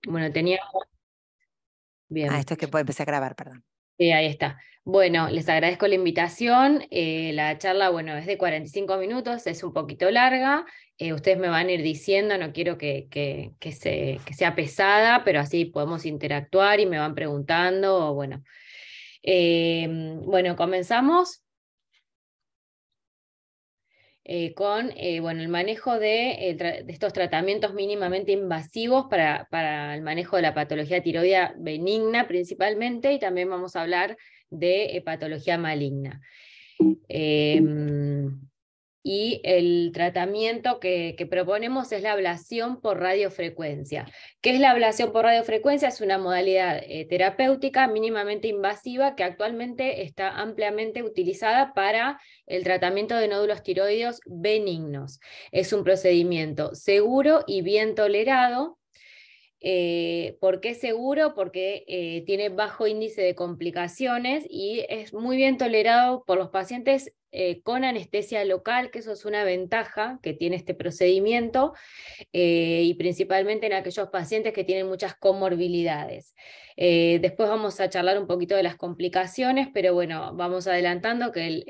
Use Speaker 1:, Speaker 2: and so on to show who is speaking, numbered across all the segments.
Speaker 1: Bueno, tenía... Bien.
Speaker 2: Esto es que puedo empezar a grabar, perdón.
Speaker 1: Sí, ahí está. Bueno, les agradezco la invitación. La charla, bueno, es de 45 minutos, es un poquito larga. Ustedes me van a ir diciendo, no quiero que sea pesada, pero así podemos interactuar y me van preguntando. O bueno. Bueno, comenzamos con bueno, el manejo de estos tratamientos mínimamente invasivos para el manejo de la patología tiroidea benigna principalmente, y también vamos a hablar de patología maligna. Eh, y el tratamiento que proponemos es la ablación por radiofrecuencia. ¿Qué es la ablación por radiofrecuencia? Es una modalidad terapéutica mínimamente invasiva que actualmente está ampliamente utilizada para el tratamiento de nódulos tiroideos benignos. Es un procedimiento seguro y bien tolerado. ¿Por qué seguro? Porque tiene bajo índice de complicaciones y es muy bien tolerado por los pacientes con anestesia local, que eso es una ventaja que tiene este procedimiento, y principalmente en aquellos pacientes que tienen muchas comorbilidades. Después vamos a charlar un poquito de las complicaciones, pero bueno, vamos adelantando que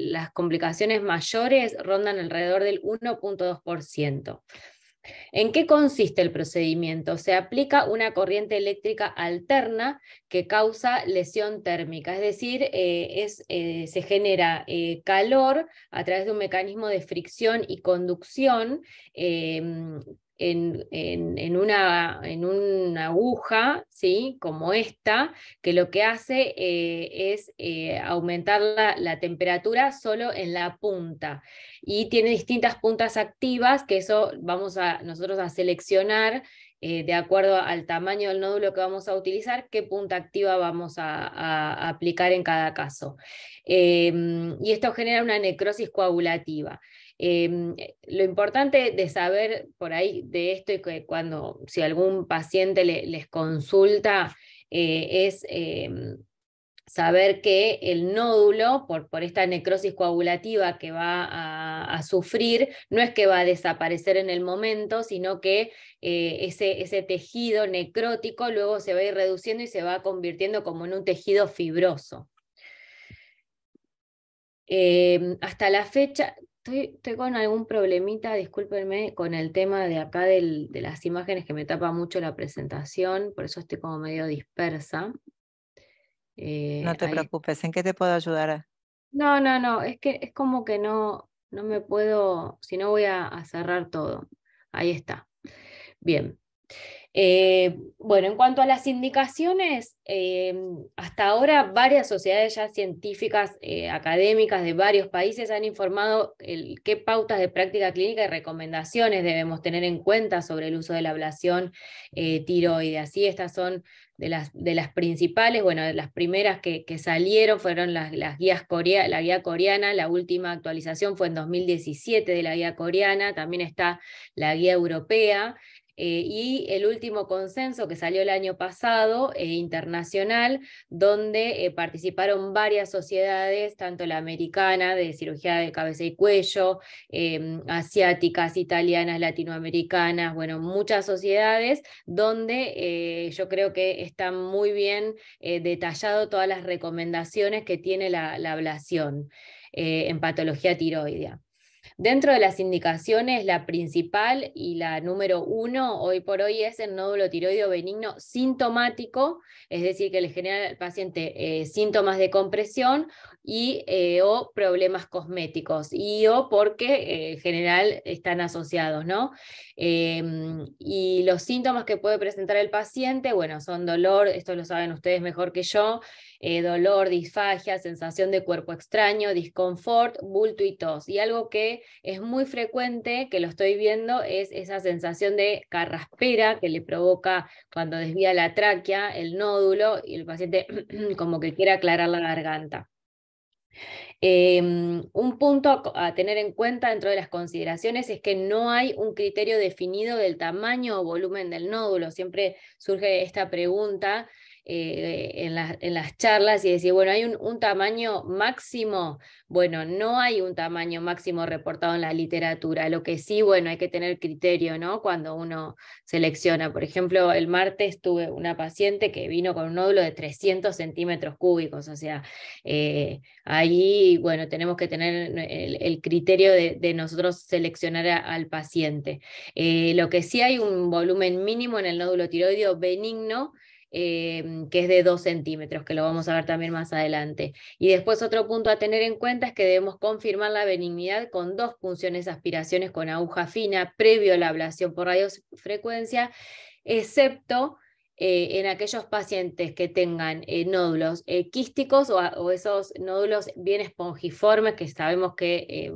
Speaker 1: las complicaciones mayores rondan alrededor del 1,2%. ¿En qué consiste el procedimiento? Se aplica una corriente eléctrica alterna que causa lesión térmica, es decir, se genera calor a través de un mecanismo de fricción y conducción en una aguja, ¿sí? Como esta, que lo que hace es aumentar la temperatura solo en la punta, y tiene distintas puntas activas, que eso vamos a nosotros a seleccionar de acuerdo al tamaño del nódulo que vamos a utilizar, qué punta activa vamos a aplicar en cada caso. Y esto genera una necrosis coagulativa. Lo importante de saber por ahí de esto, y que si algún paciente les consulta, es saber que el nódulo, por esta necrosis coagulativa que va a sufrir, no es que va a desaparecer en el momento, sino que ese tejido necrótico luego se va a ir reduciendo y se va convirtiendo como en un tejido fibroso. Hasta la fecha, estoy con algún problemita, discúlpenme, con el tema de acá de las imágenes, que me tapa mucho la presentación, por eso estoy como medio dispersa.
Speaker 2: No te
Speaker 1: Ahí.
Speaker 2: preocupes, ¿en qué te puedo ayudar?
Speaker 1: No, no, no, es que es como que no me puedo, si no voy a cerrar todo. Ahí está. Bien. Bueno, en cuanto a las indicaciones, hasta ahora varias sociedades ya científicas, académicas de varios países han informado qué pautas de práctica clínica y recomendaciones debemos tener en cuenta sobre el uso de la ablación tiroidea. Así, estas son de las principales. Bueno, de las primeras que salieron fueron las guías la guía coreana. La última actualización fue en 2017 de la guía coreana. También está la guía europea. Y el último consenso que salió el año pasado, internacional, donde participaron varias sociedades, tanto la americana de cirugía de cabeza y cuello, asiáticas, italianas, latinoamericanas, bueno, muchas sociedades, donde yo creo que están muy bien detallado todas las recomendaciones que tiene la ablación en patología tiroidea. Dentro de las indicaciones, la principal y la número 1 hoy por hoy es el nódulo tiroideo benigno sintomático, es decir, que le genera al paciente síntomas de compresión o problemas cosméticos, o porque en general están asociados, ¿no? Y los síntomas que puede presentar el paciente, bueno, son dolor, esto lo saben ustedes mejor que yo, dolor, disfagia, sensación de cuerpo extraño, disconfort, bulto y tos. Y algo que es muy frecuente, que lo estoy viendo, es esa sensación de carraspera que le provoca cuando desvía la tráquea, el nódulo, y el paciente como que quiere aclarar la garganta. Un punto a tener en cuenta dentro de las consideraciones es que no hay un criterio definido del tamaño o volumen del nódulo. Siempre surge esta pregunta. en las charlas y decir, bueno, hay un tamaño máximo. Bueno, no hay un tamaño máximo reportado en la literatura. Lo que sí, bueno, hay que tener criterio, ¿no? Cuando uno selecciona. Por ejemplo, el martes tuve una paciente que vino con un nódulo de 300 centímetros cúbicos, o sea, ahí, bueno, tenemos que tener el criterio de nosotros seleccionar al paciente. Lo que sí hay un volumen mínimo en el nódulo tiroideo benigno, que es de 2 centímetros, que lo vamos a ver también más adelante. Y después otro punto a tener en cuenta es que debemos confirmar la benignidad con 2 punciones aspiraciones con aguja fina previo a la ablación por radiofrecuencia, excepto en aquellos pacientes que tengan nódulos quísticos o esos nódulos bien espongiformes que sabemos que,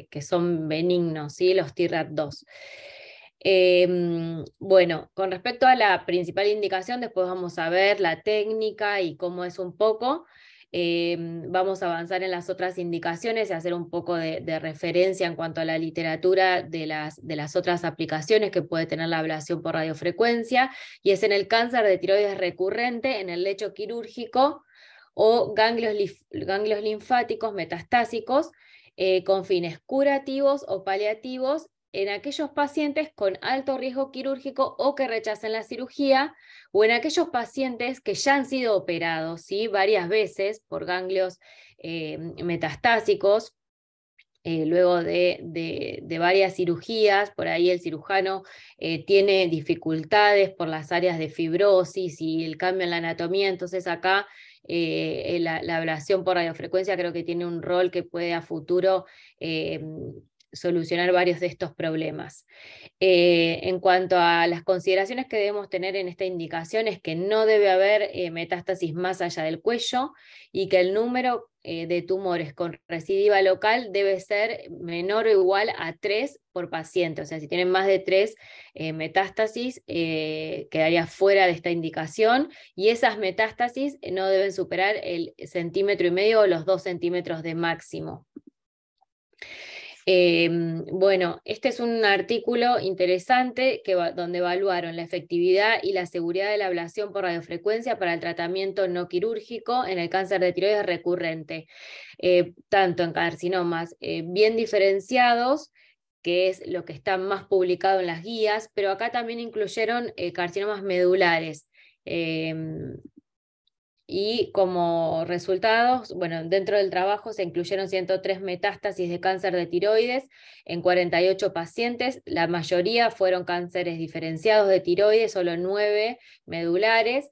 Speaker 1: que son benignos, ¿sí? Los TRAP2. Bueno, con respecto a la principal indicación, después vamos a ver la técnica y cómo es un poco. Vamos a avanzar en las otras indicaciones y hacer un poco de referencia en cuanto a la literatura de las otras aplicaciones que puede tener la ablación por radiofrecuencia, y es en el cáncer de tiroides recurrente, en el lecho quirúrgico o ganglios linfáticos metastásicos, con fines curativos o paliativos en aquellos pacientes con alto riesgo quirúrgico o que rechacen la cirugía, o en aquellos pacientes que ya han sido operados, ¿sí? Varias veces por ganglios metastásicos, luego de varias cirugías. Por ahí el cirujano tiene dificultades por las áreas de fibrosis y el cambio en la anatomía, entonces acá la ablación por radiofrecuencia creo que tiene un rol que puede a futuro solucionar varios de estos problemas. En cuanto a las consideraciones que debemos tener en esta indicación, es que no debe haber metástasis más allá del cuello, y que el número de tumores con recidiva local debe ser menor o igual a 3 por paciente. O sea, si tienen más de 3 metástasis, quedaría fuera de esta indicación, y esas metástasis no deben superar el 1,5 centímetros o los 2 centímetros de máximo. Bueno, este es un artículo interesante donde evaluaron la efectividad y la seguridad de la ablación por radiofrecuencia para el tratamiento no quirúrgico en el cáncer de tiroides recurrente, tanto en carcinomas bien diferenciados, que es lo que está más publicado en las guías, pero acá también incluyeron carcinomas medulares. Y como resultados, bueno, dentro del trabajo se incluyeron 103 metástasis de cáncer de tiroides en 48 pacientes. La mayoría fueron cánceres diferenciados de tiroides, solo 9 medulares,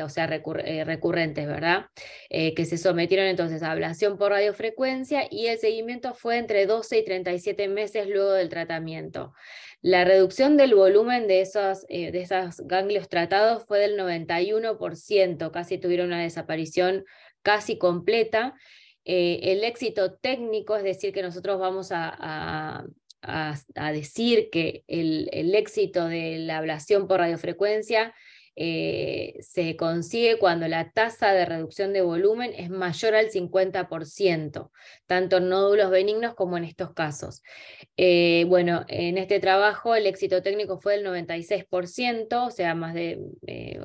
Speaker 1: o sea, recurrentes, ¿verdad? Que se sometieron entonces a ablación por radiofrecuencia, y el seguimiento fue entre 12 y 37 meses luego del tratamiento. La reducción del volumen de esos ganglios tratados fue del 91%, casi tuvieron una desaparición casi completa. El éxito técnico, es decir, que nosotros vamos a decir que el éxito de la ablación por radiofrecuencia se consigue cuando la tasa de reducción de volumen es mayor al 50%, tanto en nódulos benignos como en estos casos. Bueno, en este trabajo el éxito técnico fue del 96%, o sea,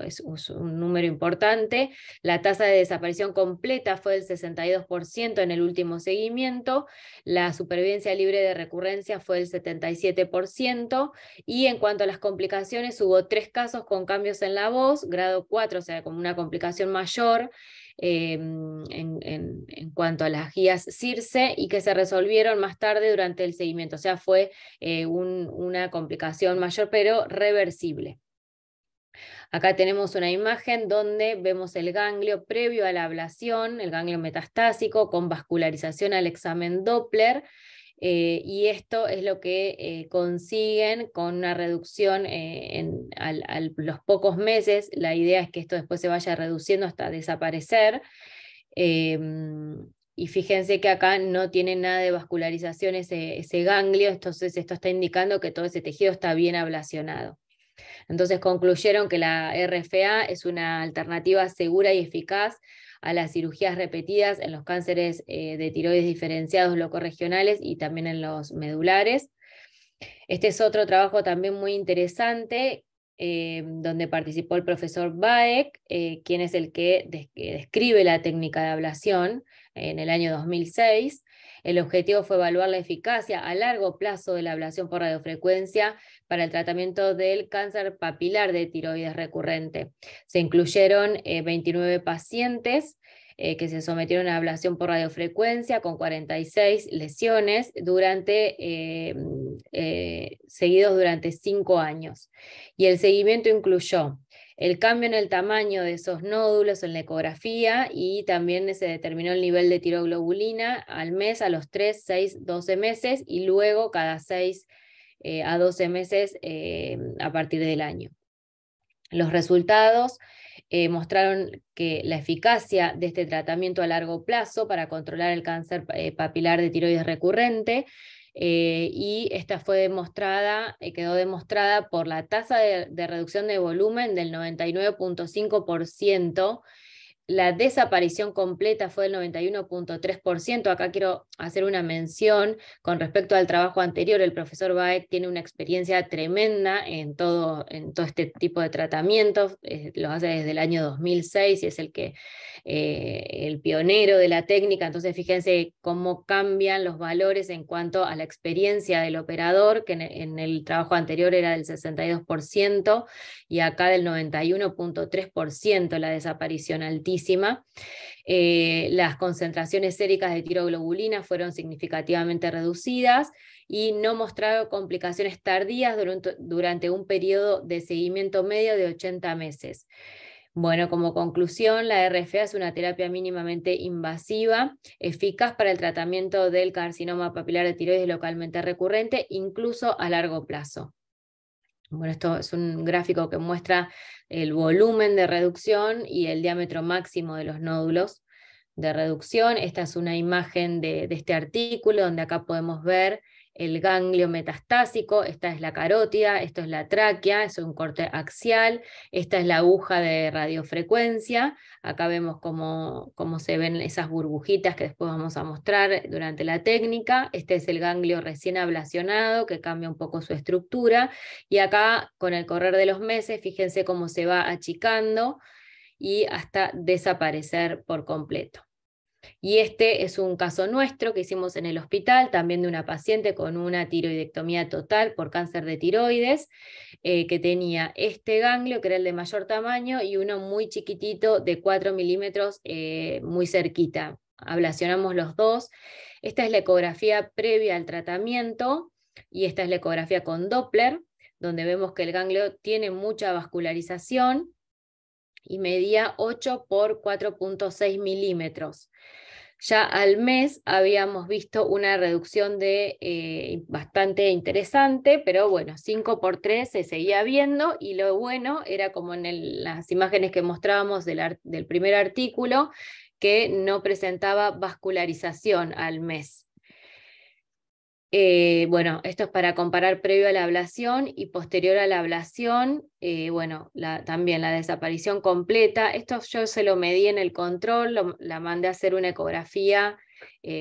Speaker 1: es un número importante. La tasa de desaparición completa fue del 62% en el último seguimiento. La supervivencia libre de recurrencia fue del 77%. Y en cuanto a las complicaciones, hubo 3 casos con cambios en la voz, grado 4, o sea, como una complicación mayor, en cuanto a las guías CIRSE, y que se resolvieron más tarde durante el seguimiento. O sea, fue una complicación mayor, pero reversible. Acá tenemos una imagen donde vemos el ganglio previo a la ablación, el ganglio metastásico, con vascularización al examen Doppler. Y esto es lo que consiguen con una reducción a los pocos meses. La idea es que esto después se vaya reduciendo hasta desaparecer. Y fíjense que acá no tiene nada de vascularización ese ganglio, entonces esto está indicando que todo ese tejido está bien ablacionado. Entonces concluyeron que la RFA es una alternativa segura y eficaz a las cirugías repetidas en los cánceres de tiroides diferenciados locorregionales y también en los medulares. Este es otro trabajo también muy interesante donde participó el profesor Baek, quien es el que describe la técnica de ablación en el año 2006. El objetivo fue evaluar la eficacia a largo plazo de la ablación por radiofrecuencia para el tratamiento del cáncer papilar de tiroides recurrente. Se incluyeron 29 pacientes que se sometieron a ablación por radiofrecuencia con 46 lesiones seguidos durante 5 años. Y el seguimiento incluyó el cambio en el tamaño de esos nódulos en la ecografía, y también se determinó el nivel de tiroglobulina al mes, a los 3, 6, 12 meses, y luego cada 6 a 12 meses a partir del año. Los resultados mostraron que la eficacia de este tratamiento a largo plazo para controlar el cáncer papilar de tiroides recurrente, y esta quedó demostrada por la tasa de reducción de volumen del 99.5%. La desaparición completa fue del 91.3%. Acá quiero hacer una mención con respecto al trabajo anterior. El profesor Baek tiene una experiencia tremenda en todo este tipo de tratamientos. Lo hace desde el año 2006 y es el pionero de la técnica. Entonces fíjense cómo cambian los valores en cuanto a la experiencia del operador, que en el trabajo anterior era del 62%, y acá del 91.3% la desaparición altísima. Las concentraciones séricas de tiroglobulina fueron significativamente reducidas y no mostraron complicaciones tardías durante un periodo de seguimiento medio de 80 meses. Bueno, como conclusión, la RFA es una terapia mínimamente invasiva, eficaz para el tratamiento del carcinoma papilar de tiroides localmente recurrente, incluso a largo plazo. Bueno, esto es un gráfico que muestra el volumen de reducción y el diámetro máximo de los nódulos de reducción. Esta es una imagen de este artículo, donde acá podemos ver el ganglio metastásico. Esta es la carótida, esto es la tráquea, es un corte axial, esta es la aguja de radiofrecuencia. Acá vemos cómo se ven esas burbujitas que después vamos a mostrar durante la técnica. Este es el ganglio recién ablacionado, que cambia un poco su estructura, y acá con el correr de los meses, fíjense cómo se va achicando y hasta desaparecer por completo. Y este es un caso nuestro que hicimos en el hospital, también de una paciente con una tiroidectomía total por cáncer de tiroides, que tenía este ganglio, que era el de mayor tamaño, y uno muy chiquitito de 4 milímetros, muy cerquita. Ablacionamos los dos. Esta es la ecografía previa al tratamiento, y esta es la ecografía con Doppler, donde vemos que el ganglio tiene mucha vascularización y medía 8 por 4.6 milímetros. Ya al mes habíamos visto una reducción bastante interesante, pero bueno, 5 por 3 se seguía viendo, y lo bueno era, como en las imágenes que mostrábamos del primer artículo, que no presentaba vascularización al mes. Bueno, esto es para comparar previo a la ablación y posterior a la ablación. Bueno, también la desaparición completa. Esto yo se lo medí en el control, la mandé a hacer una ecografía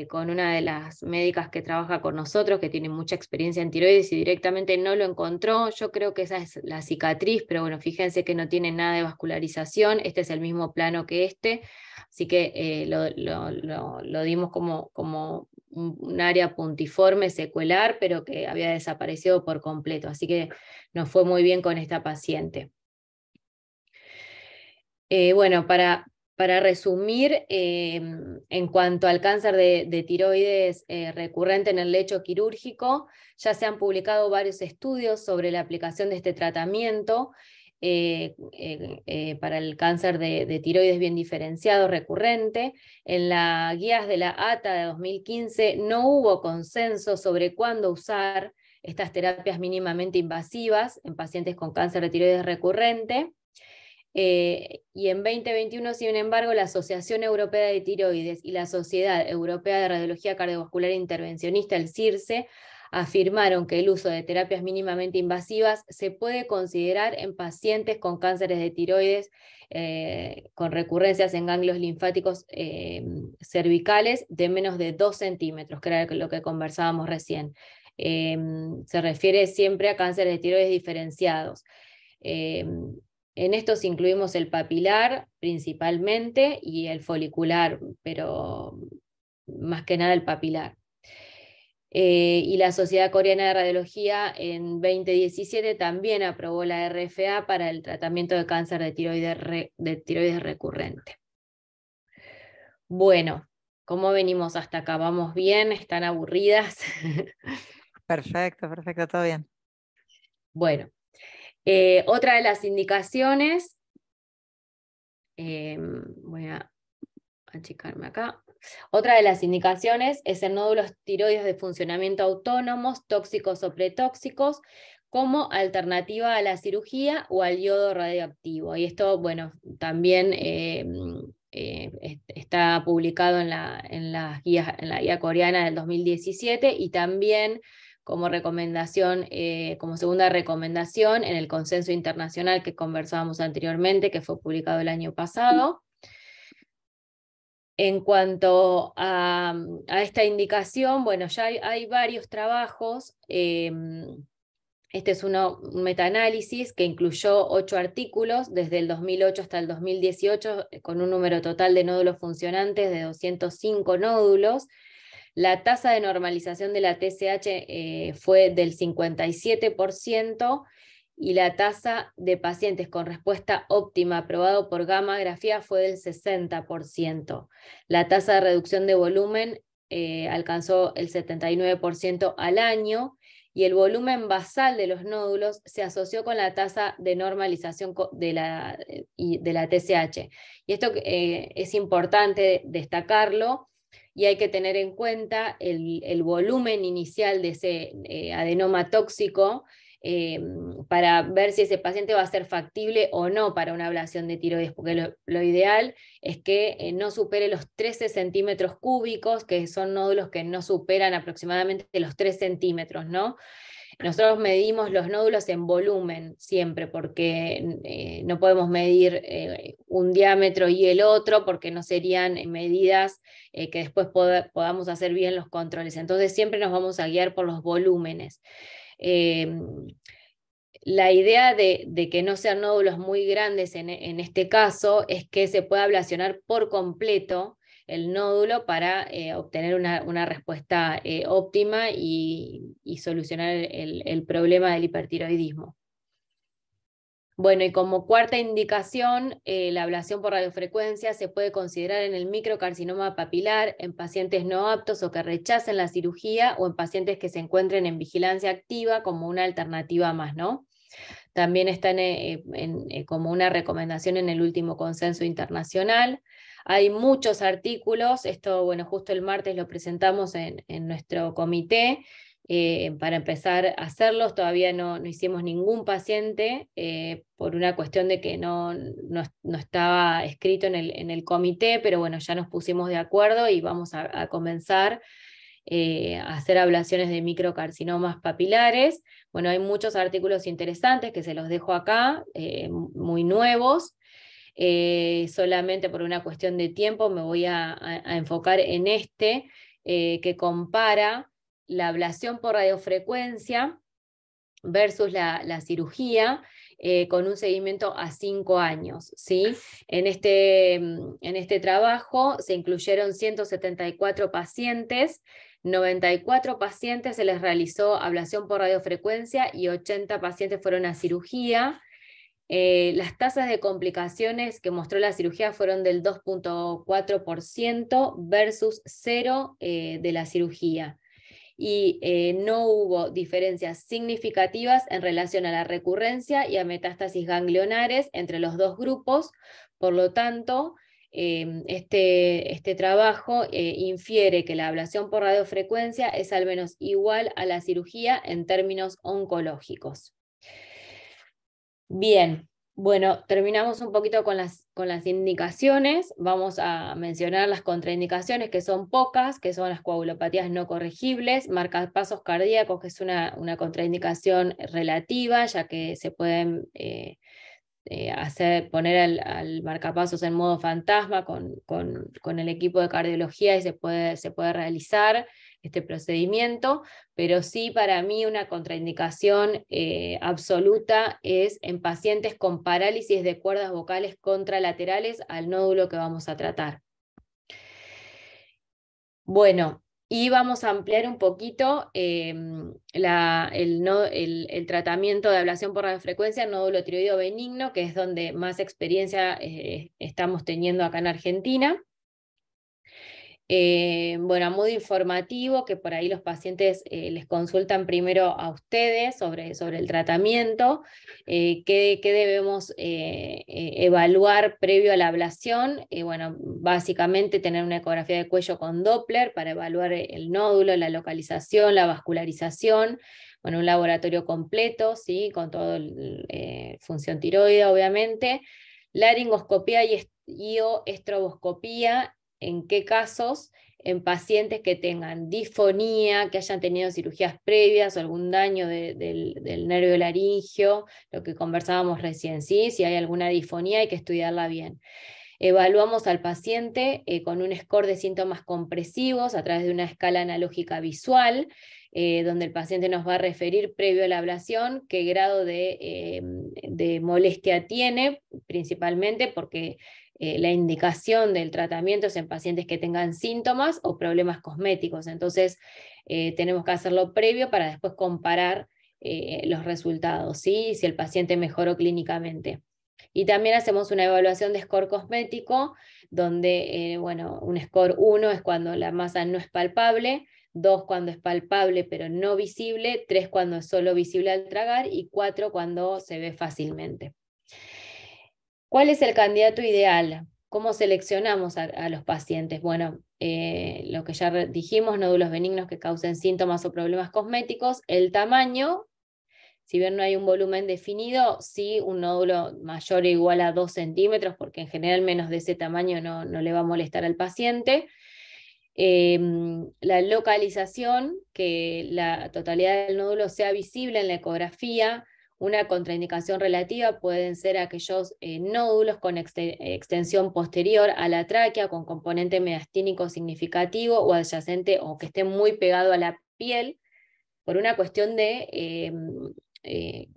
Speaker 1: con una de las médicas que trabaja con nosotros, que tiene mucha experiencia en tiroides, y directamente no lo encontró. Yo creo que esa es la cicatriz, pero bueno, fíjense que no tiene nada de vascularización. Este es el mismo plano que este, así que lo dimos como un área puntiforme, secuelar, pero que había desaparecido por completo. Así que nos fue muy bien con esta paciente. Bueno, para resumir, en cuanto al cáncer de tiroides recurrente en el lecho quirúrgico, ya se han publicado varios estudios sobre la aplicación de este tratamiento para el cáncer de tiroides bien diferenciado recurrente. En las guías de la ATA de 2015 no hubo consenso sobre cuándo usar estas terapias mínimamente invasivas en pacientes con cáncer de tiroides recurrente. Y en 2021, sin embargo, la Asociación Europea de Tiroides y la Sociedad Europea de Radiología Cardiovascular Intervencionista, el CIRSE, afirmaron que el uso de terapias mínimamente invasivas se puede considerar en pacientes con cánceres de tiroides con recurrencias en ganglios linfáticos cervicales de menos de 2 centímetros, que era lo que conversábamos recién. Se refiere siempre a cánceres de tiroides diferenciados. En estos incluimos el papilar principalmente y el folicular, pero más que nada el papilar. Y la Sociedad Coreana de Radiología en 2017 también aprobó la RFA para el tratamiento de cáncer de tiroides recurrente. Bueno, ¿cómo venimos hasta acá? ¿Vamos bien? ¿Están aburridas?
Speaker 2: Perfecto, perfecto, todo bien.
Speaker 1: Bueno, otra de las indicaciones, voy a achicarme acá. Otra de las indicaciones es en nódulos tiroides de funcionamiento autónomos, tóxicos o pretóxicos, como alternativa a la cirugía o al yodo radioactivo. Y esto, bueno, también está publicado en la guía coreana del 2017 y también como recomendación, como segunda recomendación en el consenso internacional que conversábamos anteriormente, que fue publicado el año pasado. En cuanto a esta indicación, bueno, ya hay varios trabajos. Este es un metaanálisis que incluyó 8 artículos desde el 2008 hasta el 2018, con un número total de nódulos funcionantes de 205 nódulos. La tasa de normalización de la TSH fue del 57%, y la tasa de pacientes con respuesta óptima aprobado por gammagrafía fue del 60%. La tasa de reducción de volumen alcanzó el 79% al año, y el volumen basal de los nódulos se asoció con la tasa de normalización de la TSH. Y esto es importante destacarlo, y hay que tener en cuenta el volumen inicial de ese adenoma tóxico, para ver si ese paciente va a ser factible o no para una ablación de tiroides, porque lo ideal es que no supere los 13 centímetros cúbicos, que son nódulos que no superan aproximadamente los 3 centímetros, ¿no? Nosotros medimos los nódulos en volumen siempre, porque no podemos medir un diámetro y el otro, porque no serían medidas que después podamos hacer bien los controles. Entonces siempre nos vamos a guiar por los volúmenes. La idea de que no sean nódulos muy grandes en este caso es que se pueda ablacionar por completo el nódulo para obtener una respuesta óptima y solucionar el problema del hipertiroidismo. Bueno, y como cuarta indicación, la ablación por radiofrecuencia se puede considerar en el microcarcinoma papilar, en pacientes no aptos o que rechacen la cirugía, o en pacientes que se encuentren en vigilancia activa como una alternativa más, ¿no? También está como una recomendación en el último consenso internacional. Hay muchos artículos, esto, bueno, justo el martes lo presentamos en nuestro comité, para empezar a hacerlos. Todavía no hicimos ningún paciente, por una cuestión de que no estaba escrito en el comité, pero bueno, ya nos pusimos de acuerdo y vamos a comenzar a hacer ablaciones de microcarcinomas papilares. Bueno, hay muchos artículos interesantes que se los dejo acá, muy nuevos. Solamente por una cuestión de tiempo me voy a enfocar en este, que compara la ablación por radiofrecuencia versus la cirugía, con un seguimiento a 5 años, ¿sí? En este trabajo se incluyeron 174 pacientes, 94 pacientes se les realizó ablación por radiofrecuencia y 80 pacientes fueron a cirugía. Las tasas de complicaciones que mostró la cirugía fueron del 2.4% versus 0 de la cirugía. Y no hubo diferencias significativas en relación a la recurrencia y a metástasis ganglionares entre los dos grupos. Por lo tanto, este trabajo infiere que la ablación por radiofrecuencia es al menos igual a la cirugía en términos oncológicos. Bien, bueno, terminamos un poquito con las indicaciones. Vamos a mencionar las contraindicaciones, que son pocas, que son las coagulopatías no corregibles, marcapasos cardíacos, que es una contraindicación relativa, ya que se pueden poner al marcapasos en modo fantasma con el equipo de cardiología, y se puede realizar. este procedimiento, pero sí para mí una contraindicación absoluta es en pacientes con parálisis de cuerdas vocales contralaterales al nódulo que vamos a tratar. Bueno, y vamos a ampliar un poquito el tratamiento de ablación por radiofrecuencia en nódulo tiroideo benigno, que es donde más experiencia estamos teniendo acá en Argentina. Bueno, a modo informativo, que por ahí los pacientes les consultan primero a ustedes sobre el tratamiento, qué debemos evaluar previo a la ablación. Bueno, básicamente tener una ecografía de cuello con Doppler para evaluar el nódulo, la localización, la vascularización, bueno, un laboratorio completo, ¿sí? Con toda función tiroide, obviamente, laringoscopía y o estroboscopía. ¿En qué casos? En pacientes que tengan disfonía, que hayan tenido cirugías previas o algún daño del nervio laringio, lo que conversábamos recién, ¿sí? Si hay alguna disfonía hay que estudiarla bien. Evaluamos al paciente con un score de síntomas compresivos a través de una escala analógica visual, donde el paciente nos va a referir previo a la ablación qué grado de molestia tiene, principalmente porque la indicación del tratamiento es en pacientes que tengan síntomas o problemas cosméticos. Entonces tenemos que hacerlo previo para después comparar los resultados, ¿sí? Si el paciente mejoró clínicamente. Y también hacemos una evaluación de score cosmético, donde bueno, un score 1 es cuando la masa no es palpable, 2 cuando es palpable pero no visible, 3 cuando es solo visible al tragar y 4 cuando se ve fácilmente. ¿Cuál es el candidato ideal? ¿Cómo seleccionamos a los pacientes? Bueno, lo que ya dijimos, nódulos benignos que causen síntomas o problemas cosméticos, el tamaño. Si bien no hay un volumen definido, sí un nódulo mayor o igual a 2 centímetros, porque en general menos de ese tamaño no le va a molestar al paciente. La localización, que la totalidad del nódulo sea visible en la ecografía. Una contraindicación relativa pueden ser aquellos nódulos con extensión posterior a la tráquea, con componente mediastínico significativo o adyacente o que esté muy pegado a la piel, por una cuestión de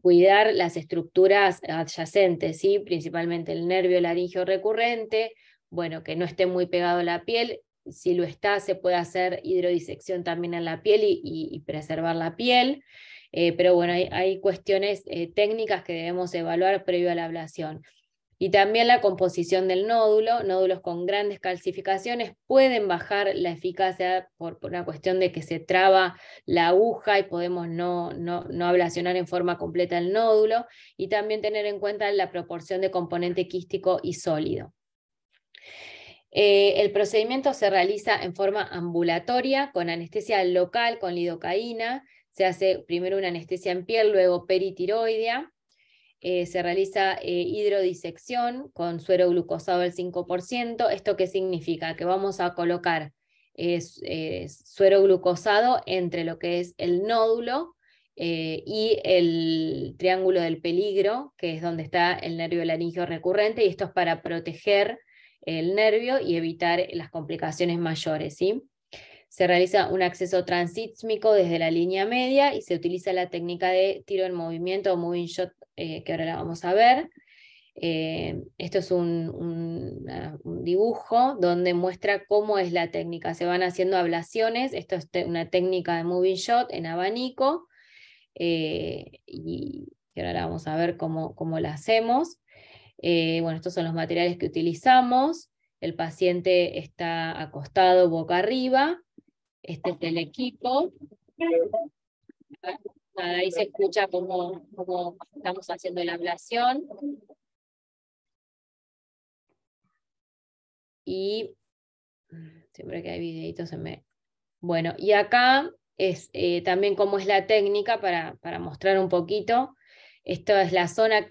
Speaker 1: cuidar las estructuras adyacentes, ¿sí? Principalmente el nervio laringio recurrente, bueno, que no esté muy pegado a la piel. Si lo está, se puede hacer hidrodisección también en la piel y preservar la piel, pero bueno, hay cuestiones técnicas que debemos evaluar previo a la ablación. Y también la composición del nódulo. Nódulos con grandes calcificaciones pueden bajar la eficacia por una cuestión de que se traba la aguja y podemos no ablacionar en forma completa el nódulo, y también tener en cuenta la proporción de componente quístico y sólido. El procedimiento se realiza en forma ambulatoria, con anestesia local, con lidocaína. Se hace primero una anestesia en piel, luego peritiroidea. Se realiza hidrodisección con suero glucosado del 5%. ¿Esto qué significa? Que vamos a colocar suero glucosado entre lo que es el nódulo y el triángulo del peligro, que es donde está el nervio laringio recurrente, y esto es para proteger el nervio y evitar las complicaciones mayores, ¿sí? Se realiza un acceso transísmico desde la línea media y se utiliza la técnica de tiro en movimiento o moving shot, que ahora la vamos a ver. Esto es un dibujo donde muestra cómo es la técnica. Se van haciendo ablaciones. Esto es una técnica de moving shot en abanico, y ahora la vamos a ver cómo la hacemos. Bueno, estos son los materiales que utilizamos. El paciente está acostado boca arriba. Este es el equipo. Ahí se escucha cómo estamos haciendo la ablación. Y siempre que hay videitos se me... Bueno, y acá es también cómo es la técnica para mostrar un poquito. Esta es la zona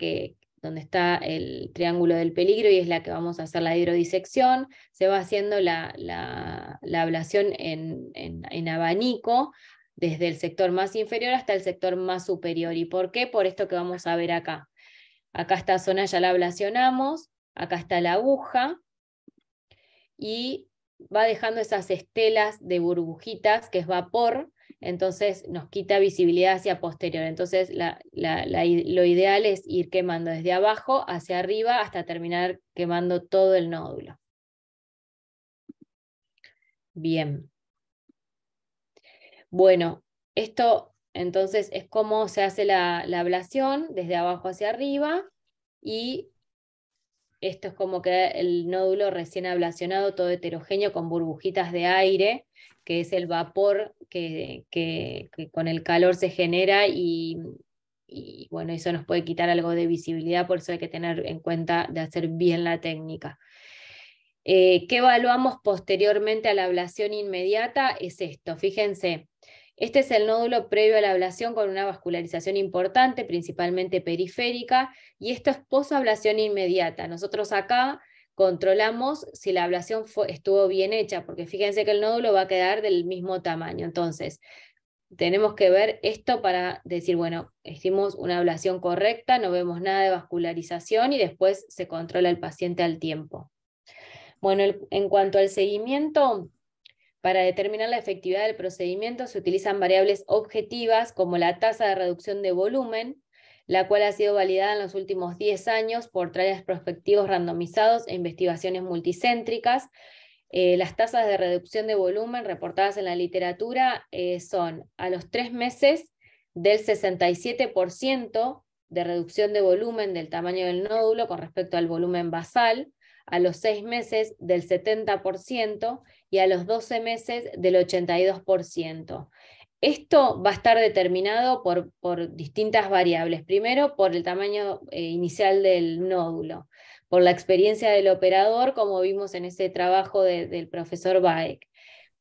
Speaker 1: donde está el triángulo del peligro y es la que vamos a hacer la hidrodisección. Se va haciendo la ablación en abanico, desde el sector más inferior hasta el sector más superior. ¿Y por qué? Por esto que vamos a ver acá. Acá esta zona ya la ablacionamos, acá está la aguja, y va dejando esas estelas de burbujitas, que es vapor, entonces nos quita visibilidad hacia posterior. Entonces lo ideal es ir quemando desde abajo hacia arriba hasta terminar quemando todo el nódulo. Bien. Bueno, esto entonces es cómo se hace la ablación desde abajo hacia arriba, y esto es como queda el nódulo recién ablacionado, todo heterogéneo con burbujitas de aire, que es el vapor que con el calor se genera, y bueno, eso nos puede quitar algo de visibilidad, por eso hay que tener en cuenta de hacer bien la técnica. ¿Qué evaluamos posteriormente a la ablación inmediata? Es esto, fíjense. Este es el nódulo previo a la ablación con una vascularización importante, principalmente periférica, y esto es posablación inmediata. Nosotros acá controlamos si la ablación estuvo bien hecha, porque fíjense que el nódulo va a quedar del mismo tamaño. Entonces, tenemos que ver esto para decir, bueno, hicimos una ablación correcta, no vemos nada de vascularización, y después se controla el paciente al tiempo. Bueno, en cuanto al seguimiento, para determinar la efectividad del procedimiento se utilizan variables objetivas como la tasa de reducción de volumen, la cual ha sido validada en los últimos 10 años por trials prospectivos randomizados e investigaciones multicéntricas. Las tasas de reducción de volumen reportadas en la literatura son a los 3 meses del 67% de reducción de volumen del tamaño del nódulo con respecto al volumen basal, a los 6 meses del 70% y a los 12 meses del 82%. Esto va a estar determinado por distintas variables. Primero, por el tamaño inicial del nódulo, por la experiencia del operador, como vimos en ese trabajo del profesor Baek,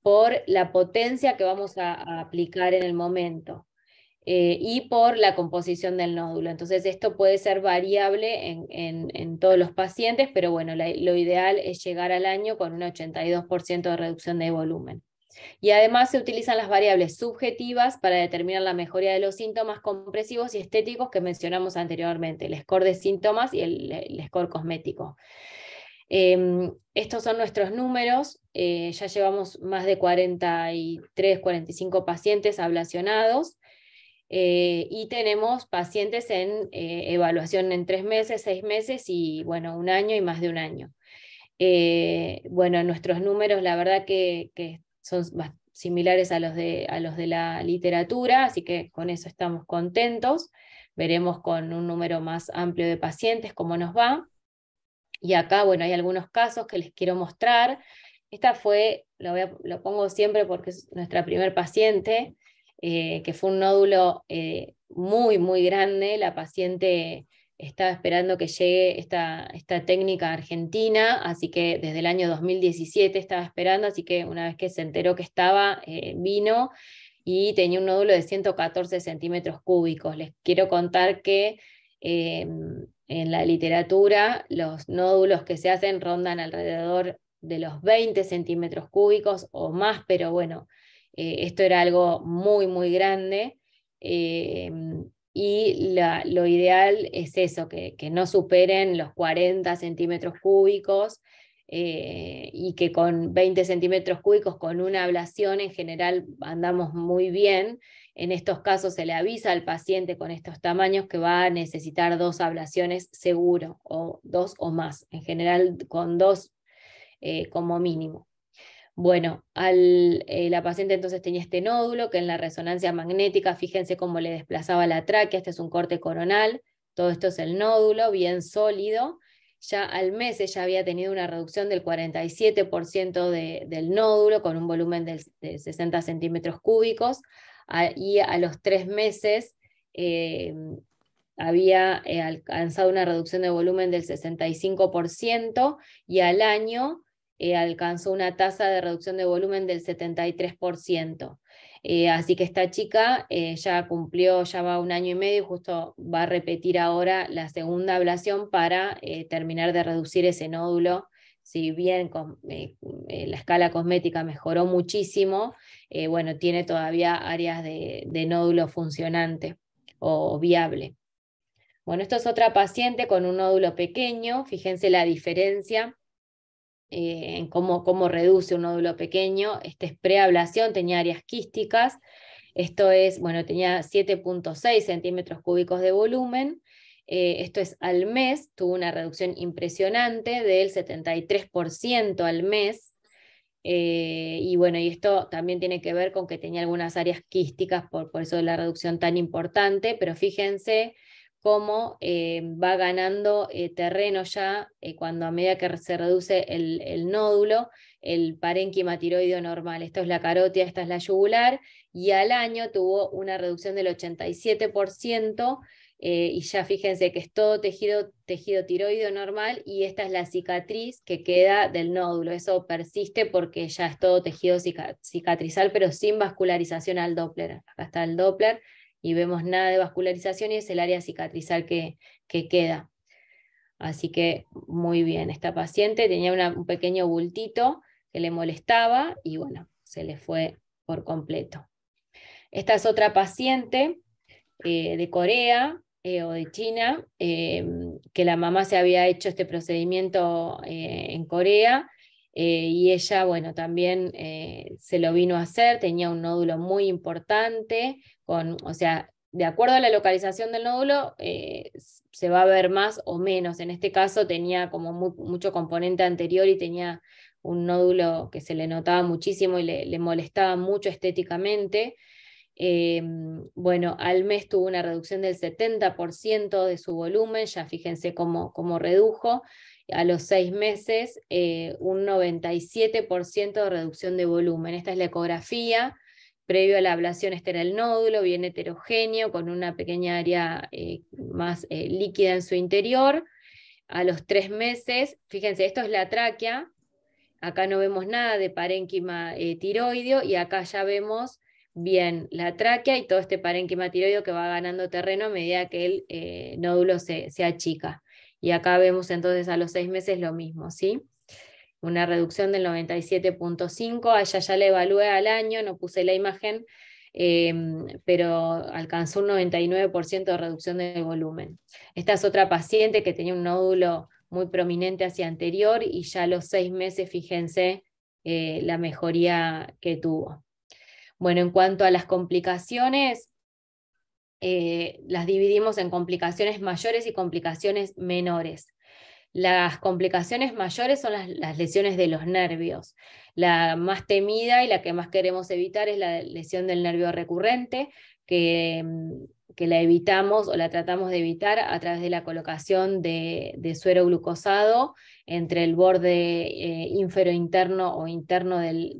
Speaker 1: por la potencia que vamos a aplicar en el momento, y por la composición del nódulo. Entonces esto puede ser variable en todos los pacientes, pero bueno, lo ideal es llegar al año con un 82% de reducción de volumen. Y además se utilizan las variables subjetivas para determinar la mejoría de los síntomas compresivos y estéticos que mencionamos anteriormente, el score de síntomas y el score cosmético. Estos son nuestros números, ya llevamos más de 43, 45 pacientes ablacionados, y tenemos pacientes en evaluación en 3 meses, 6 meses y bueno, 1 año y más de 1 año. Bueno, nuestros números la verdad que son similares a los de la literatura, así que con eso estamos contentos. Veremos con un número más amplio de pacientes cómo nos va. Y acá, bueno, hay algunos casos que les quiero mostrar. Esta fue, lo pongo siempre porque es nuestra primer paciente, que fue un nódulo muy, muy grande. La paciente estaba esperando que llegue esta técnica argentina, así que desde el año 2017 estaba esperando, así que una vez que se enteró que estaba, vino, y tenía un nódulo de 114 centímetros cúbicos. Les quiero contar que en la literatura los nódulos que se hacen rondan alrededor de los 20 centímetros cúbicos o más, pero bueno, esto era algo muy, muy grande, y lo ideal es eso, que no superen los 40 centímetros cúbicos, y que con 20 centímetros cúbicos, con una ablación en general andamos muy bien. En estos casos se le avisa al paciente con estos tamaños que va a necesitar 2 ablaciones seguro, o 2 o más, en general con 2 como mínimo. Bueno, la paciente entonces tenía este nódulo que en la resonancia magnética, fíjense cómo le desplazaba la tráquea. Este es un corte coronal, todo esto es el nódulo, bien sólido. Ya al mes ella había tenido una reducción del 47% del nódulo, con un volumen de 60 centímetros cúbicos, y a los 3 meses había alcanzado una reducción de volumen del 65%, y al año alcanzó una tasa de reducción de volumen del 73%. Así que esta chica ya cumplió, ya va 1 año y medio, justo va a repetir ahora la segunda ablación para terminar de reducir ese nódulo. Si bien la escala cosmética mejoró muchísimo, bueno, tiene todavía áreas de nódulo funcionante o viable. Bueno, esto es otra paciente con un nódulo pequeño, fíjense la diferencia en cómo reduce un nódulo pequeño. Este es preablación, tenía áreas quísticas. Esto es, bueno, tenía 7,6 centímetros cúbicos de volumen. Esto es al mes, tuvo una reducción impresionante del 73% al mes. Y bueno, y esto también tiene que ver con que tenía algunas áreas quísticas, por eso la reducción tan importante, pero fíjense cómo va ganando terreno ya cuando a medida que se reduce el nódulo, el parénquima tiroideo normal. Esto es la carótida, esta es la yugular, y al año tuvo una reducción del 87%. Y ya fíjense que es todo tejido tiroideo normal, y esta es la cicatriz que queda del nódulo. Eso persiste porque ya es todo tejido cicatrizal, pero sin vascularización al Doppler. Acá está el Doppler y vemos nada de vascularización, y es el área cicatrizal que queda. Así que muy bien, esta paciente tenía un pequeño bultito que le molestaba y bueno, se le fue por completo. Esta es otra paciente de Corea o de China, que la mamá se había hecho este procedimiento en Corea, y ella, bueno, también se lo vino a hacer, tenía un nódulo muy importante, o sea, de acuerdo a la localización del nódulo, se va a ver más o menos. En este caso tenía como mucho componente anterior y tenía un nódulo que se le notaba muchísimo y le molestaba mucho estéticamente. Bueno, al mes tuvo una reducción del 70% de su volumen, ya fíjense cómo redujo. A los 6 meses, un 97% de reducción de volumen. Esta es la ecografía. Previo a la ablación, este era el nódulo, bien heterogéneo, con una pequeña área más líquida en su interior. A los 3 meses, fíjense, esto es la tráquea. Acá no vemos nada de parénquima tiroideo, y acá ya vemos bien la tráquea y todo este parénquima tiroideo que va ganando terreno a medida que el nódulo se achica. Y acá vemos entonces a los 6 meses lo mismo, ¿sí? Una reducción del 97,5, a ella ya la evalué al año, no puse la imagen, pero alcanzó un 99% de reducción del volumen. Esta es otra paciente que tenía un nódulo muy prominente hacia anterior, y ya a los 6 meses, fíjense la mejoría que tuvo. Bueno, en cuanto a las complicaciones, las dividimos en complicaciones mayores y complicaciones menores. Las complicaciones mayores son las lesiones de los nervios. La más temida y la que más queremos evitar es la lesión del nervio recurrente, que la evitamos o la tratamos de evitar a través de la colocación de suero glucosado entre el borde inferointerno o interno del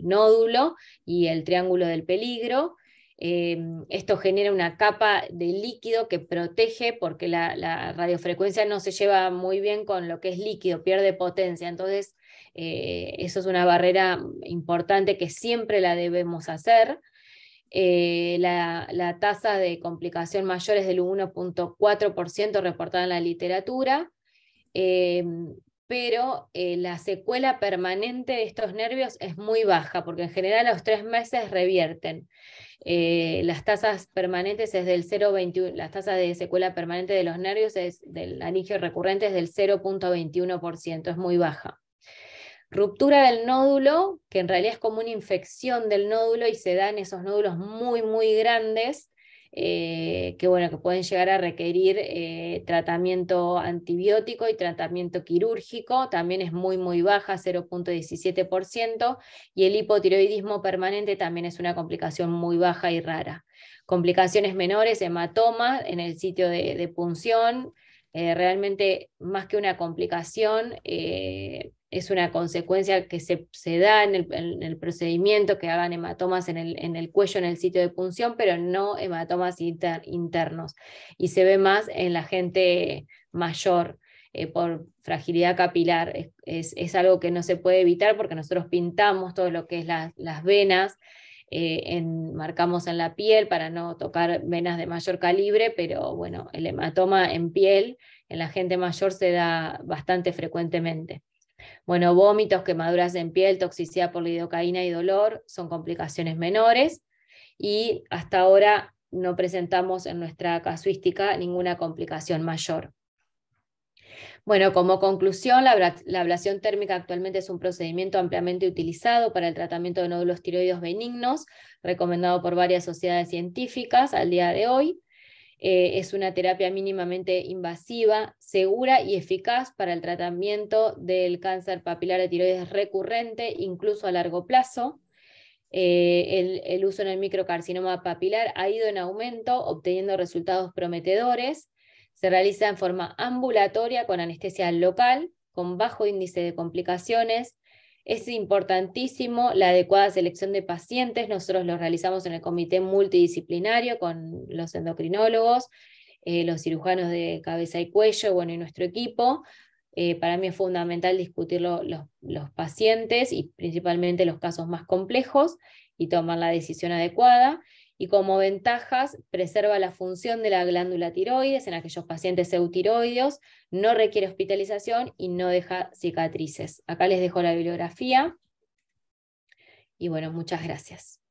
Speaker 1: nódulo y el triángulo del peligro. Esto genera una capa de líquido que protege, porque la radiofrecuencia no se lleva muy bien con lo que es líquido, pierde potencia. Entonces, eso es una barrera importante que siempre la debemos hacer. La tasa de complicación mayor es del 1,4% reportada en la literatura. Pero la secuela permanente de estos nervios es muy baja, porque en general a los 3 meses revierten. Las tasas permanentes es del 0,21, las tasas de secuela permanente de los nervios del anigio recurrente es del 0,21%, es muy baja. Ruptura del nódulo, que en realidad es como una infección del nódulo y se dan esos nódulos muy, muy grandes, que bueno, que pueden llegar a requerir tratamiento antibiótico y tratamiento quirúrgico. También es muy, muy baja, 0,17%, y el hipotiroidismo permanente también es una complicación muy baja y rara. Complicaciones menores, hematoma en el sitio de punción. Realmente, más que una complicación, es una consecuencia que se da en el procedimiento, que hagan hematomas en el cuello, en el sitio de punción, pero no hematomas internos. Y se ve más en la gente mayor, por fragilidad capilar. Es algo que no se puede evitar, porque nosotros pintamos todo lo que es las venas, marcamos en la piel para no tocar venas de mayor calibre, pero bueno, el hematoma en piel en la gente mayor se da bastante frecuentemente. Bueno, vómitos, quemaduras en piel, toxicidad por lidocaína y dolor son complicaciones menores, y hasta ahora no presentamos en nuestra casuística ninguna complicación mayor. Bueno, como conclusión, la ablación térmica actualmente es un procedimiento ampliamente utilizado para el tratamiento de nódulos tiroides benignos, recomendado por varias sociedades científicas al día de hoy. Es una terapia mínimamente invasiva, segura y eficaz para el tratamiento del cáncer papilar de tiroides recurrente, incluso a largo plazo. El uso en el microcarcinoma papilar ha ido en aumento, obteniendo resultados prometedores. Se realiza en forma ambulatoria con anestesia local, con bajo índice de complicaciones. Es importantísimo la adecuada selección de pacientes. Nosotros lo realizamos en el comité multidisciplinario con los endocrinólogos, los cirujanos de cabeza y cuello, bueno, y nuestro equipo. Para mí es fundamental discutir los pacientes y principalmente los casos más complejos y tomar la decisión adecuada. Y como ventajas, preserva la función de la glándula tiroides en aquellos pacientes eutiroideos, no requiere hospitalización y no deja cicatrices. Acá les dejo la bibliografía. Y bueno, muchas gracias.